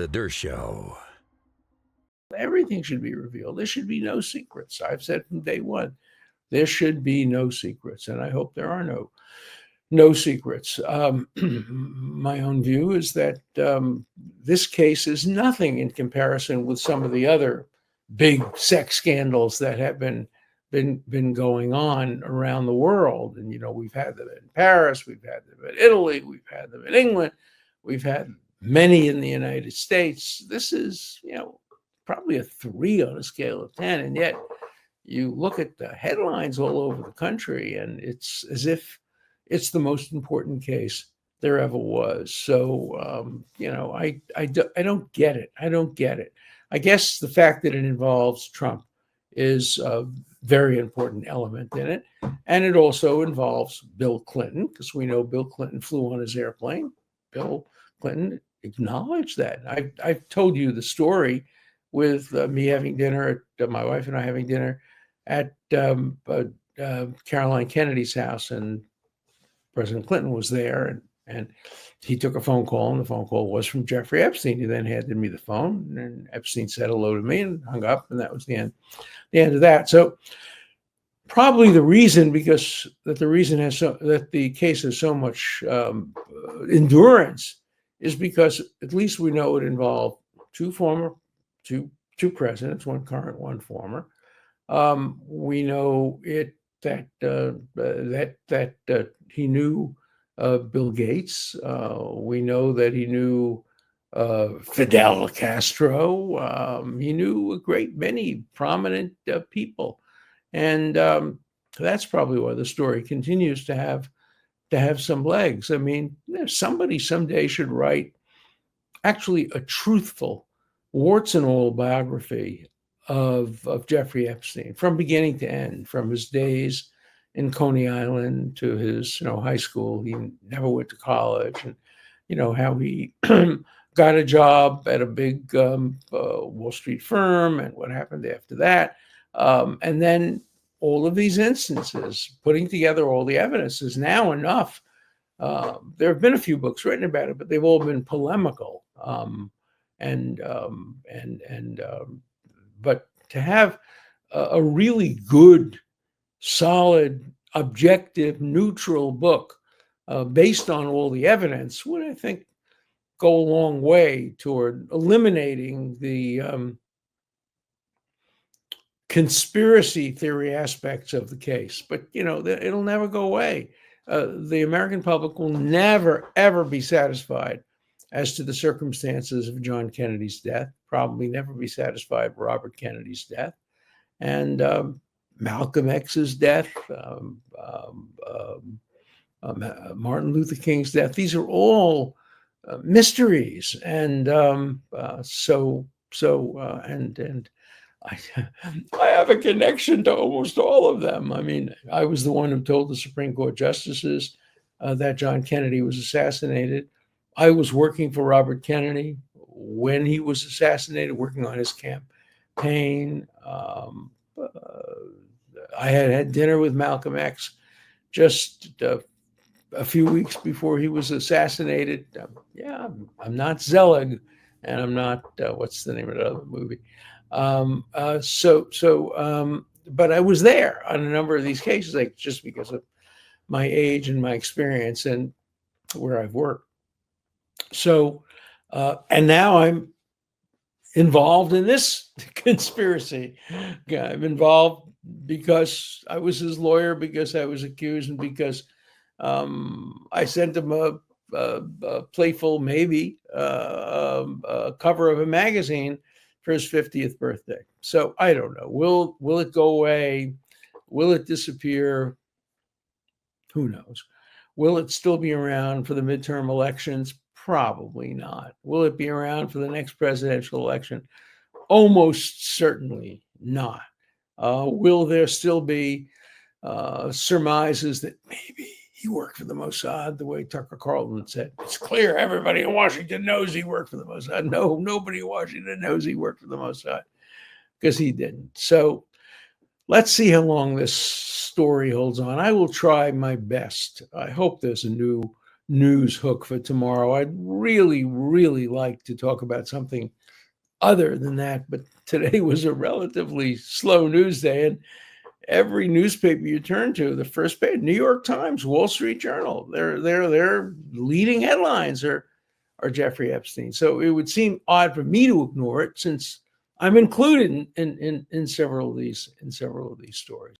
The Dershow. Everything should be revealed. There should be no secrets. I've said from day one, there should be no secrets, and I hope there are no secrets. My own view is that this case is nothing in comparison with some of the other big sex scandals that have been going on around the world. And we've had them in Paris, we've had them in Italy, we've had them in England, we've had many in the United States. This is probably a 3 on a scale of 10, and yet you look at the headlines all over the country, and it's as if it's the most important case there ever was. So, I don't get it. I don't get it. I guess the fact that it involves Trump is a very important element in it. And it also involves Bill Clinton, because we know Bill Clinton flew on his airplane. Bill Clinton acknowledged that. I've told you the story with me having dinner, my wife and I having dinner at Caroline Kennedy's house, and President Clinton was there, and he took a phone call, and the phone call was from Jeffrey Epstein. He then handed me the phone, and Epstein said hello to me and hung up, and that was the end of that. So probably the reason, that the case has so much endurance is because at least we know it involved two presidents, one current, one former. We know that he knew Bill Gates. We know that he knew Fidel Castro. He knew a great many prominent people, and that's probably why the story continues to have some legs. I mean, somebody someday should write actually a truthful, warts and all biography of Jeffrey Epstein from beginning to end, from his days in Coney Island to his high school. He never went to college, and how he got a job at a big Wall Street firm, and what happened after that, and then all of these instances, putting together all the evidence is now enough. There have been a few books written about it, but they've all been polemical. But to have a really good, solid, objective, neutral book based on all the evidence would, I think, go a long way toward eliminating the conspiracy theory aspects of the case. But, it'll never go away. The American public will never, ever be satisfied as to the circumstances of John Kennedy's death, probably never be satisfied with Robert Kennedy's death, and Malcolm X's death, Martin Luther King's death. These are all mysteries, and I have a connection to almost all of them. I mean, I was the one who told the Supreme Court justices that John Kennedy was assassinated. I was working for Robert Kennedy when he was assassinated, working on his campaign. I had dinner with Malcolm X just a few weeks before he was assassinated. I'm not Zelig, and I'm not what's the name of the other movie. But I was there on a number of these cases, like just because of my age and my experience and where I've worked. So, and now I'm involved in this conspiracy. I'm involved because I was his lawyer, because I was accused, and because I sent him a playful, maybe, cover of a magazine for his 50th birthday. So I don't know. Will it go away? Will it disappear? Who knows? Will it still be around for the midterm elections? Probably not. Will it be around for the next presidential election? Almost certainly not. Will there still be surmises that maybe he worked for the Mossad, the way Tucker Carlson said? It's clear everybody in Washington knows he worked for the Mossad. No, nobody in Washington knows he worked for the Mossad, because he didn't. So let's see how long this story holds on. I will try my best. I hope there's a new news hook for tomorrow. I'd really, really like to talk about something other than that, but today was a relatively slow news day, and every newspaper you turn to, the first page, New York Times, Wall Street Journal, their leading headlines are Jeffrey Epstein. So it would seem odd for me to ignore it since I'm included in several of these stories.